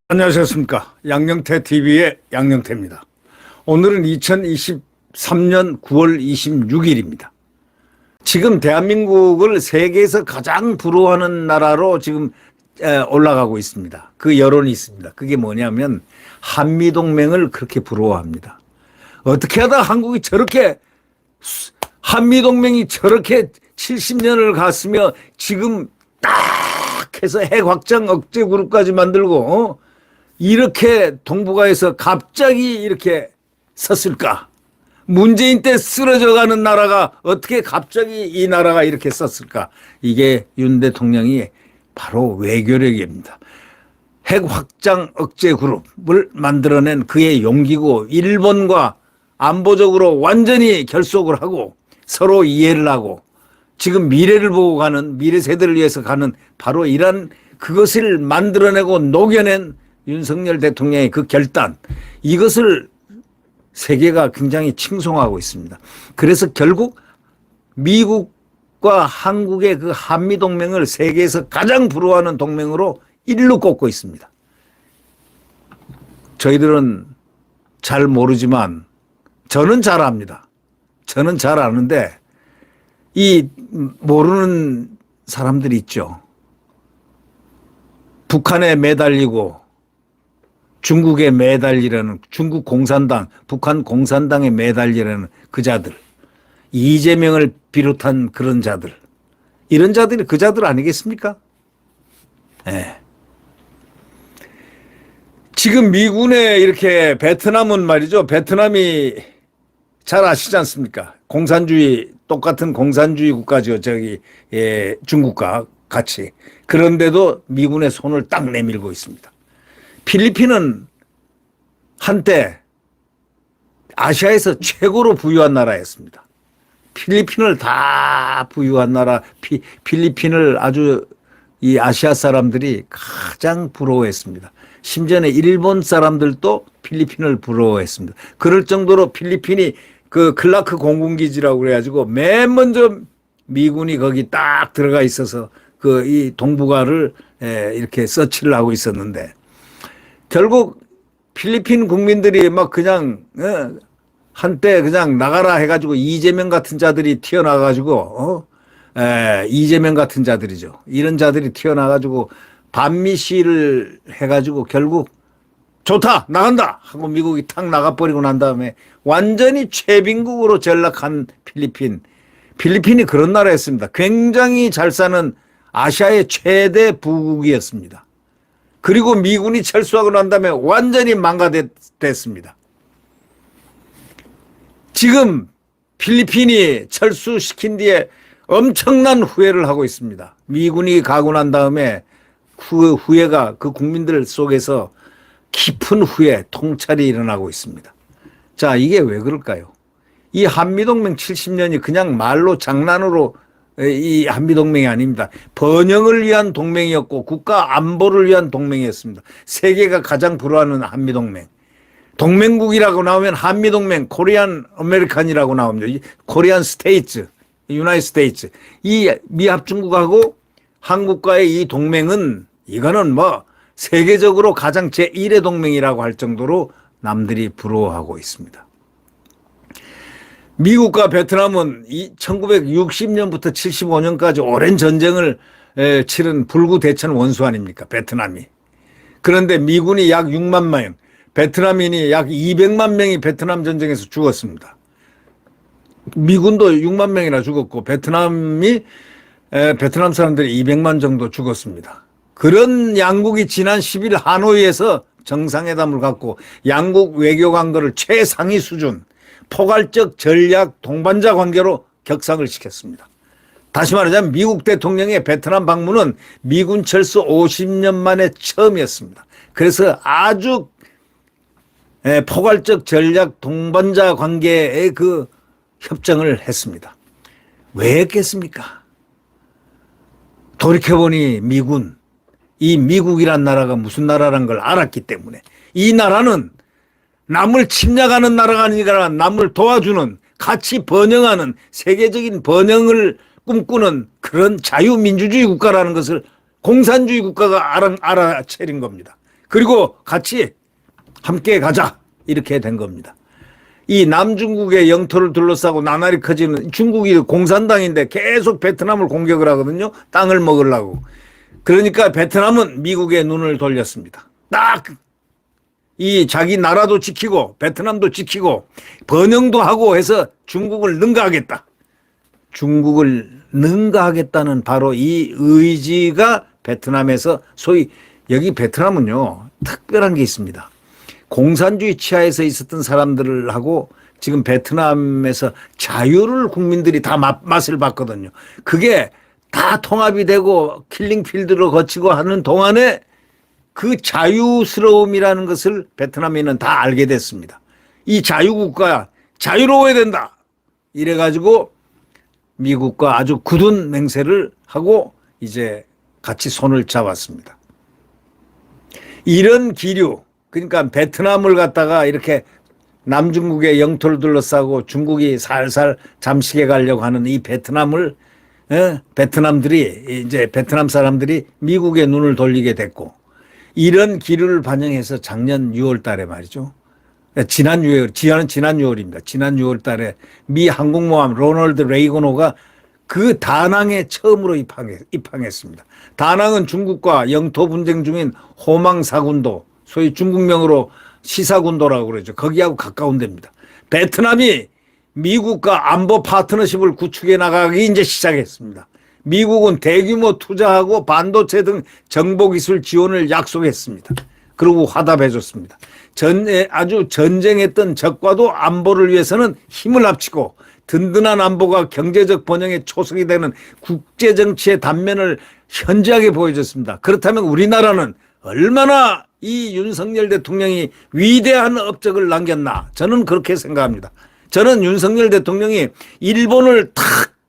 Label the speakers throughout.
Speaker 1: 안녕하셨습니까? 양영태 TV의 양영태입니다. 오늘은 2023년 9월 26일입니다. 지금 대한민국을 세계에서 가장 부러워하는 나라로 지금 올라가고 있습니다. 그 여론이 있습니다. 그게 뭐냐면 한미동맹을 그렇게 부러워합니다. 어떻게 하다 한국이 저렇게 한미동맹이 저렇게 70년을 갔으며 지금 딱 해서 핵확장 억제 그룹까지 만들고 이렇게 동북아에서 갑자기 이렇게 섰을까? 문재인 때 쓰러져가는 나라가 어떻게 갑자기 이 나라가 이렇게 섰을까? 이게 윤 대통령이 바로 외교력입니다. 핵확장 억제 그룹을 만들어낸 그의 용기고 일본과 안보적으로 완전히 결속을 하고 서로 이해를 하고 지금 미래를 보고 가는 미래 세대를 위해서 가는 바로 이런 그것을 만들어내고 녹여낸 윤석열 대통령의 그 결단, 이것을 세계가 굉장히 칭송하고 있습니다. 그래서 결국 미국과 한국의 그 한미동맹을 세계에서 가장 부러워하는 동맹으로 일루 꼽고 있습니다. 저희들은 잘 모르지만 저는 잘 압니다. 저는 잘 아는데 이 모르는 사람들이 있죠. 북한에 매달리고 중국에 매달리려는 중국 공산당, 북한 공산당에 매달리려는 그 자들, 이재명을 비롯한 그런 자들, 이런 자들이 그 자들 아니겠습니까? 네. 지금 미군의 이렇게 베트남은 말이죠. 베트남이 잘 아시지 않습니까? 공산주의, 똑같은 공산주의 국가죠. 중국과 같이. 그런데도 미군의 손을 딱 내밀고 있습니다. 필리핀은 한때 아시아에서 최고로 부유한 나라였습니다. 필리핀을 다 부유한 나라, 필리핀을 아주 이 아시아 사람들이 가장 부러워했습니다. 심지어는 일본 사람들도 필리핀을 부러워했습니다. 그럴 정도로 필리핀이 그 클라크 공군기지라고 그래가지고 맨 먼저 미군이 거기 딱 들어가 있어서 그 이 동북아를 이렇게 서치를 하고 있었는데 결국 필리핀 국민들이 막 그냥 한때 그냥 나가라 해가지고 이재명 같은 자들이 튀어나와가지고 이재명 같은 자들이죠. 이런 자들이 튀어나와가지고 반미 시위를 해가지고 결국 좋다 나간다 하고 미국이 탁 나가버리고 난 다음에 완전히 최빈국으로 전락한 필리핀. 필리핀이 그런 나라였습니다. 굉장히 잘 사는 아시아의 최대 부국이었습니다. 그리고 미군이 철수하고 난 다음에 완전히 망가됐습니다. 지금 필리핀이 철수시킨 뒤에 엄청난 후회를 하고 있습니다. 미군이 가고 난 다음에 그 후회가 그 국민들 속에서 깊은 후회, 통찰이 일어나고 있습니다. 자, 이게 왜 그럴까요? 이 한미동맹 70년이 그냥 말로 장난으로 이 한미동맹이 아닙니다. 번영을 위한 동맹이었고 국가 안보를 위한 동맹이었습니다. 세계가 가장 부러워하는 한미동맹. 동맹국이라고 나오면 한미동맹, 코리안 아메리칸이라고 나옵니다. 코리안 스테이츠, 유나이티드 스테이츠. 이 미합중국하고 한국과의 이 동맹은 이거는 뭐 세계적으로 가장 제1의 동맹이라고 할 정도로 남들이 부러워하고 있습니다. 미국과 베트남은 1960년부터 75년까지 오랜 전쟁을 치른 불구대천 원수 아닙니까? 베트남이. 그런데 미군이 약 6만 명, 베트남인이 약 200만 명이 베트남 전쟁에서 죽었습니다. 미군도 6만 명이나 죽었고 베트남 사람들이 200만 정도 죽었습니다. 그런 양국이 지난 10일 하노이에서 정상회담을 갖고 양국 외교 관계를 최상위 수준 포괄적 전략 동반자 관계로 격상을 시켰습니다. 다시 말하자면 미국 대통령의 베트남 방문은 미군 철수 50년 만에 처음이었습니다. 그래서 아주 포괄적 전략 동반자 관계의 그 협정을 했습니다. 왜 했겠습니까? 돌이켜보니 이 미국이란 나라가 무슨 나라란 걸 알았기 때문에 이 나라는 남을 침략하는 나라가 아니라 남을 도와주는 같이 번영하는 세계적인 번영을 꿈꾸는 그런 자유민주주의 국가라는 것을 공산주의 국가가 알아차린 겁니다. 그리고 같이 함께 가자 이렇게 된 겁니다. 이 남중국의 영토를 둘러싸고 나날이 커지는 중국이 공산당인데 계속 베트남을 공격을 하거든요. 땅을 먹으려고. 그러니까 베트남은 미국의 눈을 돌렸습니다. 딱 이 자기 나라도 지키고 베트남도 지키고 번영도 하고 해서 중국을 능가하겠다. 중국을 능가하겠다는 바로 이 의지가 베트남에서 소위 여기 베트남은요 특별한 게 있습니다. 공산주의 치하에서 있었던 사람들하고 지금 베트남에서 자유를 국민들이 다 맛을 봤거든요. 그게 다 통합이 되고 킬링필드로 거치고 하는 동안에 그 자유스러움이라는 것을 베트남인은 다 알게 됐습니다. 이 자유국가 자유로워야 된다. 이래가지고 미국과 아주 굳은 맹세를 하고 이제 같이 손을 잡았습니다. 이런 기류, 그러니까 베트남을 갖다가 이렇게 남중국의 영토를 둘러싸고 중국이 살살 잠식해 가려고 하는 이 베트남을 베트남들이 이제 베트남 사람들이 미국의 눈을 돌리게 됐고 이런 기류를 반영해서 작년 6월 달에 말이죠. 지난 6월입니다. 지난 6월 달에 미 항공모함 로널드 레이건호가 그 다낭에 처음으로 입항했습니다. 다낭은 중국과 영토 분쟁 중인 호망사군도, 소위 중국명으로 시사군도라고 그러죠. 거기하고 가까운 데입니다. 베트남이 미국과 안보 파트너십을 구축해 나가기 이제 시작했습니다. 미국은 대규모 투자하고 반도체 등 정보기술 지원을 약속했습니다. 그리고 화답해줬습니다. 아주 전쟁했던 적과도 안보를 위해서는 힘을 합치고 든든한 안보가 경제적 번영의 초석이 되는 국제정치의 단면을 현저하게 보여줬습니다. 그렇다면 우리나라는 얼마나 이 윤석열 대통령이 위대한 업적을 남겼나 저는 그렇게 생각합니다. 저는 윤석열 대통령이 일본을 탁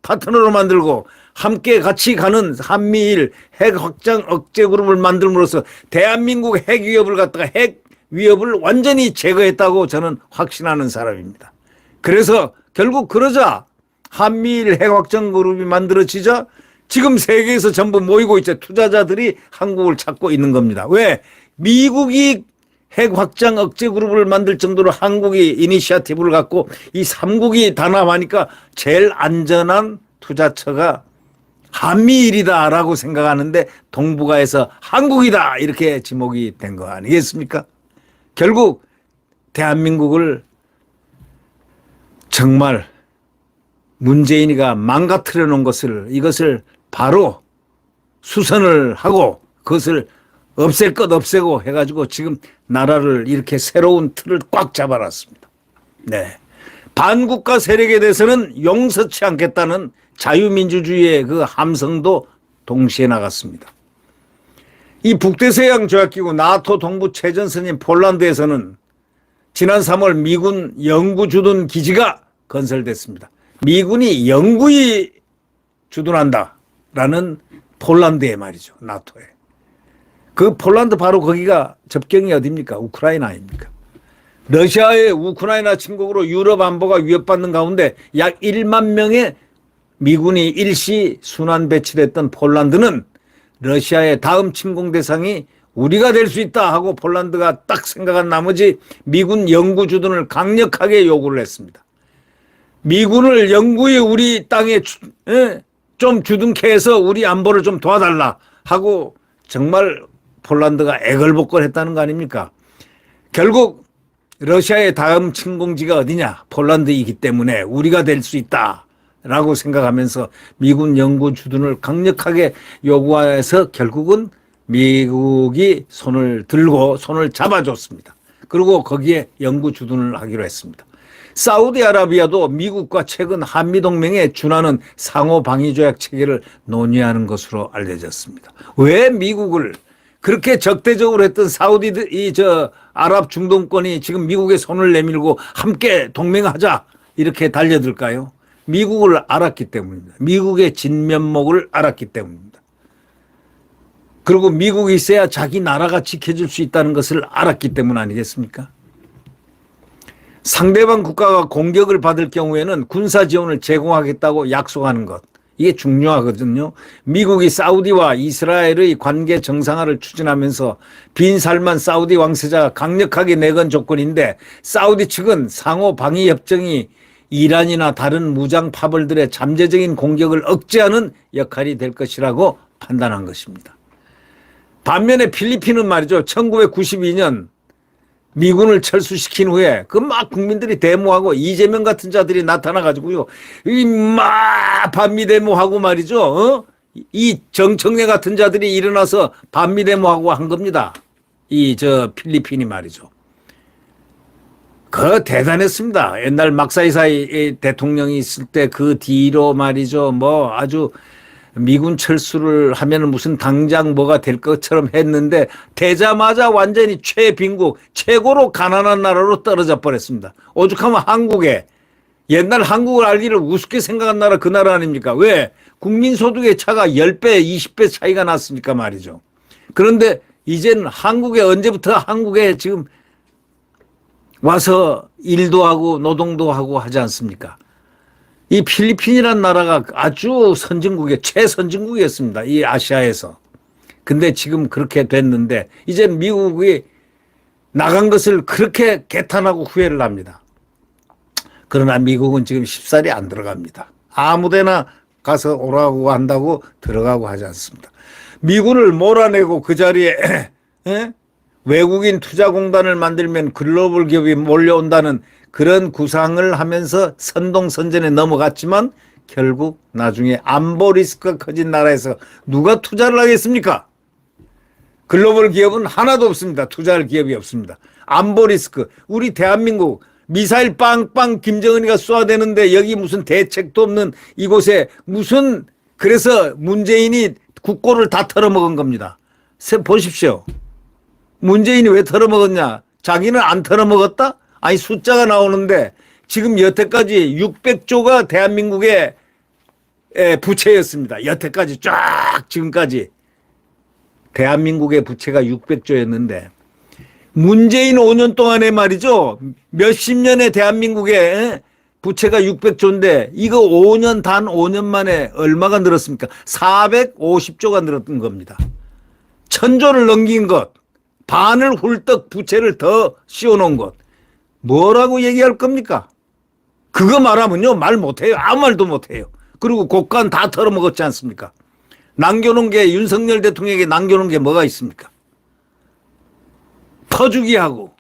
Speaker 1: 파트너로 만들고 함께 같이 가는 한미일 핵 확장 억제 그룹을 만들므로써 대한민국 핵 위협을 갖다가 핵 위협을 완전히 제거했다고 저는 확신하는 사람입니다. 그래서 결국 그러자 한미일 핵 확장 그룹이 만들어지자 지금 세계에서 전부 모이고 있죠. 투자자들이 한국을 찾고 있는 겁니다. 왜? 미국이 핵 확장 억제 그룹을 만들 정도로 한국이 이니시어티브를 갖고 이 3국이 단합하니까 제일 안전한 투자처가 한미일이다라고 생각하는데 동북아에서 한국이다 이렇게 지목이 된 거 아니겠습니까? 결국 대한민국을 정말 문재인이가 망가뜨려 놓은 이것을 바로 수선을 하고 그것을 없앨 것 없애고 해가지고 지금 나라를 이렇게 새로운 틀을 꽉 잡아놨습니다. 네. 반국가 세력에 대해서는 용서치 않겠다는 자유민주주의의 그 함성도 동시에 나갔습니다. 이 북대서양 조약기구 나토 동부 최전선인 폴란드에서는 지난 3월 미군 영구 주둔 기지가 건설됐습니다. 미군이 영구히 주둔한다라는 폴란드에 말이죠. 나토에. 그 폴란드 바로 거기가 접경이 어디입니까? 우크라이나 아닙니까? 러시아의 우크라이나 침공으로 유럽 안보가 위협받는 가운데 약 1만 명의 미군이 일시 순환 배치됐던 폴란드는 러시아의 다음 침공 대상이 우리가 될 수 있다 하고 폴란드가 딱 생각한 나머지 미군 영구 주둔을 강력하게 요구를 했습니다. 미군을 영구히 우리 땅에 좀 주둔케 해서 우리 안보를 좀 도와달라 하고 정말 폴란드가 애걸복걸했다는 거 아닙니까? 결국 러시아의 다음 침공지가 어디냐? 폴란드이기 때문에 우리가 될 수 있다라고 생각하면서 미군 영구 주둔을 강력하게 요구해서 결국은 미국이 손을 들고 손을 잡아줬습니다. 그리고 거기에 영구 주둔을 하기로 했습니다. 사우디아라비아도 미국과 최근 한미동맹에 준하는 상호방위조약 체계를 논의하는 것으로 알려졌습니다. 왜 미국을 그렇게 적대적으로 했던 아랍 중동권이 지금 미국의 손을 내밀고 함께 동맹하자 이렇게 달려들까요? 미국을 알았기 때문입니다. 미국의 진면목을 알았기 때문입니다. 그리고 미국이 있어야 자기 나라가 지켜줄 수 있다는 것을 알았기 때문 아니겠습니까? 상대방 국가가 공격을 받을 경우에는 군사 지원을 제공하겠다고 약속하는 것. 이게 중요하거든요. 미국이 사우디와 이스라엘의 관계 정상화를 추진하면서 빈살만 사우디 왕세자가 강력하게 내건 조건인데 사우디 측은 상호 방위 협정이 이란이나 다른 무장 파벌들의 잠재적인 공격을 억제하는 역할이 될 것이라고 판단한 것입니다. 반면에 필리핀은 말이죠. 1992년 미군을 철수시킨 후에 그 막 국민들이 데모하고 이재명 같은 자들이 나타나가지고요. 이 막 반미 데모하고 말이죠. 이 정청래 같은 자들이 일어나서 반미 데모하고 한 겁니다. 이 필리핀이 말이죠. 그 대단했습니다. 옛날 막사이사이 대통령이 있을 때 그 뒤로 말이죠. 뭐 아주 미군 철수를 하면 무슨 당장 뭐가 될 것처럼 했는데 되자마자 완전히 최빈국, 최고로 가난한 나라로 떨어져 버렸습니다. 오죽하면 한국에 옛날 한국을 알기를 우습게 생각한 나라 그 나라 아닙니까? 왜? 국민소득의 차가 10배, 20배 차이가 났으니까 말이죠. 그런데 이제는 한국에 언제부터 한국에 지금 와서 일도 하고 노동도 하고 하지 않습니까? 이 필리핀이라는 나라가 아주 선진국의 최선진국이었습니다. 이 아시아에서. 근데 지금 그렇게 됐는데 이제 미국이 나간 것을 그렇게 개탄하고 후회를 합니다. 그러나 미국은 지금 쉽사리 안 들어갑니다. 아무데나 가서 오라고 한다고 들어가고 하지 않습니다. 미군을 몰아내고 그 자리에 외국인 투자공단을 만들면 글로벌 기업이 몰려온다는 그런 구상을 하면서 선동선전에 넘어갔지만 결국 나중에 안보 리스크가 커진 나라에서 누가 투자를 하겠습니까? 글로벌 기업은 하나도 없습니다. 투자할 기업이 없습니다. 안보 리스크. 우리 대한민국 미사일 빵빵 김정은이가 쏘아대는데 여기 무슨 대책도 없는 이곳에 무슨 그래서 문재인이 국고를 다 털어먹은 겁니다. 보십시오. 문재인이 왜 털어먹었냐? 자기는 안 털어먹었다? 아니 숫자가 나오는데 지금 여태까지 600조가 대한민국의 부채였습니다. 여태까지 쫙 지금까지 대한민국의 부채가 600조였는데 문재인 5년 동안에 말이죠. 몇십 년의 대한민국의 부채가 600조인데 이거 5년 단 5년 만에 얼마가 늘었습니까? 450조가 늘었던 겁니다. 1000조를 넘긴 것, 반을 훌떡 부채를 더 씌워놓은 것. 뭐라고 얘기할 겁니까? 그거 말하면요 말 못해요. 아무 말도 못해요. 그리고 곡간 다 털어먹었지 않습니까? 남겨놓은 게 윤석열 대통령에게 남겨놓은 게 뭐가 있습니까? 퍼주기 하고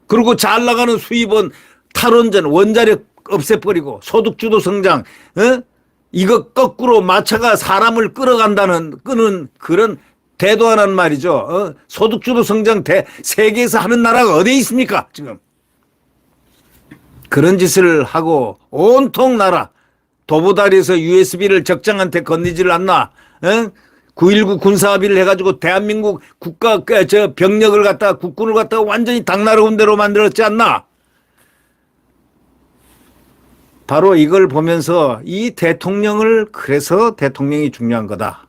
Speaker 1: 그리고 잘 나가는 수입원 탈원전 원자력 없애버리고 소득주도 성장 이거 거꾸로 마차가 사람을 끌어간다는 끄는 그런 대도하는 말이죠. 소득주도 성장 세계에서 하는 나라가 어디에 있습니까? 지금. 그런 짓을 하고 온통 나라 도보다리에서 USB를 적장한테 건네지를 않나. 9.19 군사합의를 해가지고 대한민국 국가 병력을 갖다가 국군을 갖다가 완전히 당나라 군대로 만들었지 않나. 바로 이걸 보면서 이 대통령을 그래서 대통령이 중요한 거다.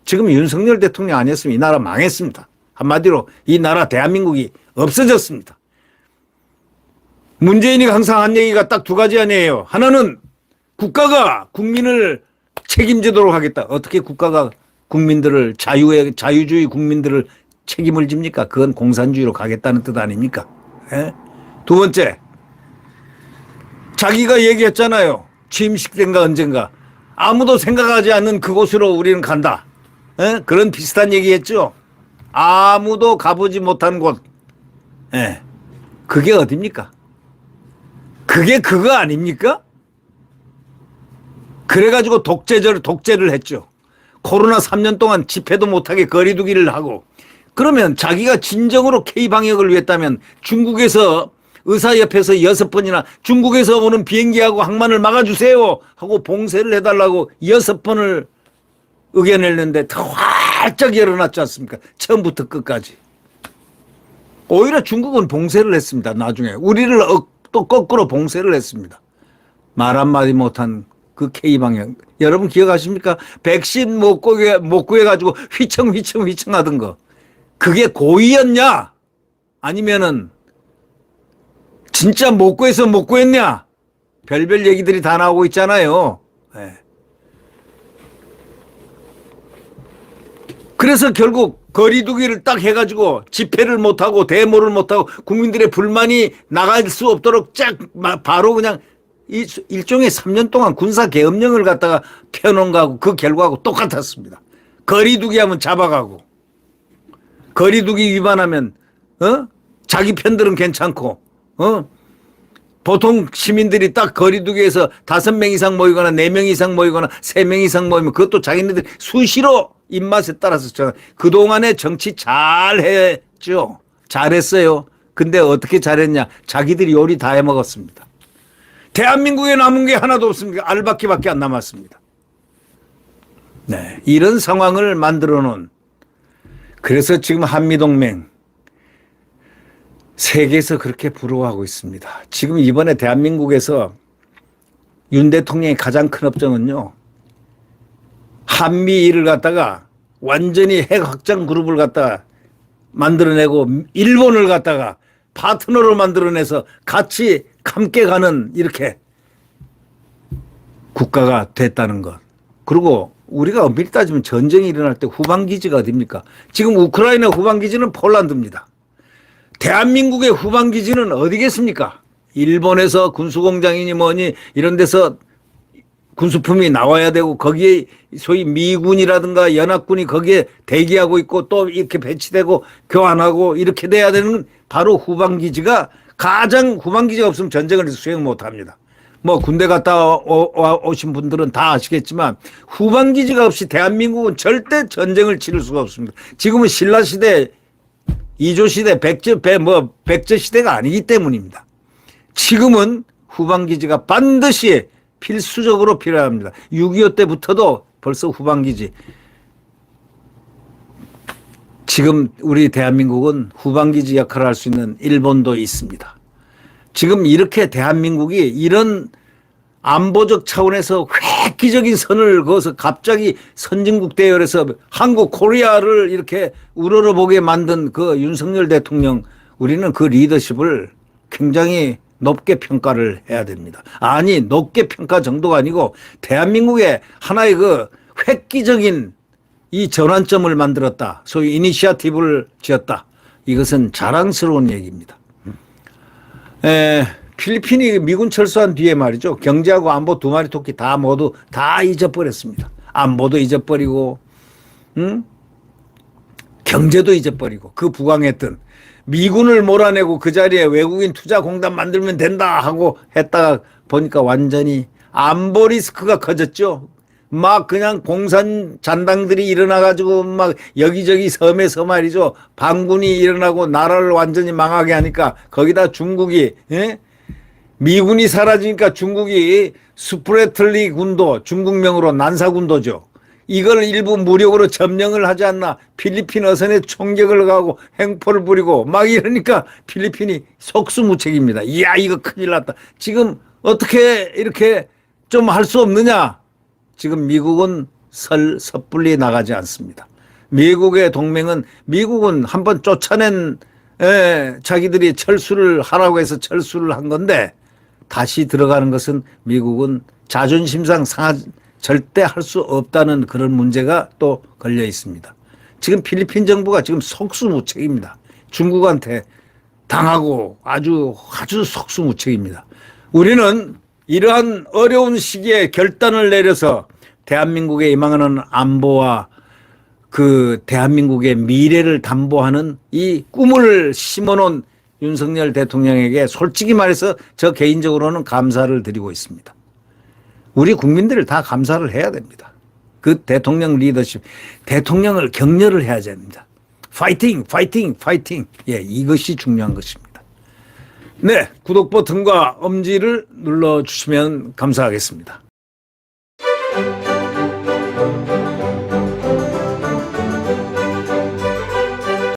Speaker 1: 지금 윤석열 대통령 아니었으면 이 나라 망했습니다. 한마디로 이 나라 대한민국이 없어졌습니다. 문재인이 항상 한 얘기가 딱 두 가지 아니에요. 하나는 국가가 국민을 책임지도록 하겠다. 어떻게 국가가 국민들을 자유주의 국민들을 책임을 집니까? 그건 공산주의로 가겠다는 뜻 아닙니까? 두 번째, 자기가 얘기했잖아요. 취임식 때인가 언젠가. 아무도 생각하지 않는 그곳으로 우리는 간다. 그런 비슷한 얘기했죠. 아무도 가보지 못한 곳. 그게 어딥니까? 그게 그거 아닙니까? 그래가지고 독재를 했죠. 코로나 3년 동안 집회도 못하게 거리두기를 하고. 그러면 자기가 진정으로 K방역을 위했다면 중국에서 의사협회에서 6번이나 중국에서 오는 비행기하고 항만을 막아주세요 하고 봉쇄를 해달라고 6번을 의견냈는데 더 활짝 열어놨지 않습니까? 처음부터 끝까지. 오히려 중국은 봉쇄를 했습니다. 나중에 우리를 또 거꾸로 봉쇄를 했습니다. 말 한마디 못한 그 K방역. 여러분 기억하십니까? 백신 못 구해가지고 휘청휘청 하던 거. 그게 고의였냐? 아니면은 진짜 못 구해서 못 구했냐? 별별 얘기들이 다 나오고 있잖아요. 그래서 결국 거리두기를 딱 해가지고 집회를 못하고 데모를 못하고 국민들의 불만이 나갈 수 없도록 쫙 바로 그냥 일종의 3년 동안 군사계엄령을 갖다가 펴놓은 거하고 그 결과하고 똑같았습니다. 거리두기 하면 잡아가고 거리두기 위반하면 자기 편들은 괜찮고 보통 시민들이 딱 거리두기에서 5명 이상 모이거나 4명 이상 모이거나 3명 이상 모이면 그것도 자기네들 수시로 입맛에 따라서 그동안에 정치 잘 했죠. 잘했어요. 근데 어떻게 잘했냐. 자기들이 요리 다 해먹었습니다. 대한민국에 남은 게 하나도 없습니다. 알바끼밖에 안 남았습니다. 네, 이런 상황을 만들어 놓은 그래서 지금 한미동맹 세계에서 그렇게 부러워하고 있습니다. 지금 이번에 대한민국에서 윤 대통령의 가장 큰 업적은요. 한미일을 갖다가 완전히 핵 확장 그룹을 갖다가 만들어내고 일본을 갖다가 파트너로 만들어내서 같이 함께 가는 이렇게 국가가 됐다는 것. 그리고 우리가 엄밀히 따지면 전쟁이 일어날 때 후방기지가 어디입니까? 지금 우크라이나 후방기지는 폴란드입니다. 대한민국의 후방기지는 어디겠습니까? 일본에서 군수공장이니 뭐니 이런 데서 군수품이 나와야 되고 거기에 소위 미군이라든가 연합군이 거기에 대기하고 있고 또 이렇게 배치되고 교환하고 이렇게 돼야 되는 바로 후방기지가 가장 후방기지가 없으면 전쟁을 수행 못합니다. 뭐 군대 갔다 오신 분들은 다 아시겠지만 후방기지가 없이 대한민국은 절대 전쟁을 치를 수가 없습니다. 지금은 신라시대 2조 시대, 백제 시대가 아니기 때문입니다. 지금은 후방기지가 반드시 필수적으로 필요합니다. 6.25 때부터도 벌써 후방기지. 지금 우리 대한민국은 후방기지 역할을 할 수 있는 일본도 있습니다. 지금 이렇게 대한민국이 이런 안보적 차원에서 획기적인 선을 그어서 갑자기 선진국 대열에서 한국 코리아를 이렇게 우러러보게 만든 그 윤석열 대통령 우리는 그 리더십을 굉장히 높게 평가를 해야 됩니다. 아니 높게 평가 정도가 아니고 대한민국의 하나의 그 획기적인 이 전환점을 만들었다. 소위 이니시아티브를 지었다. 이것은 자랑스러운 얘기입니다. 필리핀이 미군 철수한 뒤에 말이죠. 경제하고 안보 두 마리 토끼 다 모두 다 잊어버렸습니다. 안보도 잊어버리고 경제도 잊어버리고 그 부강했던 미군을 몰아내고 그 자리에 외국인 투자공단 만들면 된다 하고 했다가 보니까 완전히 안보 리스크가 커졌죠. 막 그냥 공산 잔당들이 일어나가지고 막 여기저기 섬에서 말이죠. 반군이 일어나고 나라를 완전히 망하게 하니까 거기다 중국이 미군이 사라지니까 중국이 스프레틀리 군도 중국명으로 난사군도죠. 이걸 일부 무력으로 점령을 하지 않나 필리핀 어선에 총격을 가고 행포를 부리고 막 이러니까 필리핀이 속수무책입니다. 이야 이거 큰일 났다. 지금 어떻게 이렇게 좀 할 수 없느냐. 지금 미국은 섣불리 나가지 않습니다. 미국의 동맹은 미국은 한번 쫓아낸 자기들이 철수를 하라고 해서 철수를 한 건데 다시 들어가는 것은 미국은 자존심상 절대 할 수 없다는 그런 문제가 또 걸려 있습니다. 지금 필리핀 정부가 지금 속수무책입니다. 중국한테 당하고 아주 속수무책입니다. 우리는 이러한 어려운 시기에 결단을 내려서 대한민국에 임하는 안보와 그 대한민국의 미래를 담보하는 이 꿈을 심어놓은 윤석열 대통령에게 솔직히 말해서 저 개인적으로는 감사를 드리고 있습니다. 우리 국민들을 다 감사를 해야 됩니다. 그 대통령 리더십, 대통령을 격려를 해야 됩니다. 파이팅, 파이팅, 파이팅. 예, 이것이 중요한 것입니다. 네, 구독 버튼과 엄지를 눌러주시면 감사하겠습니다.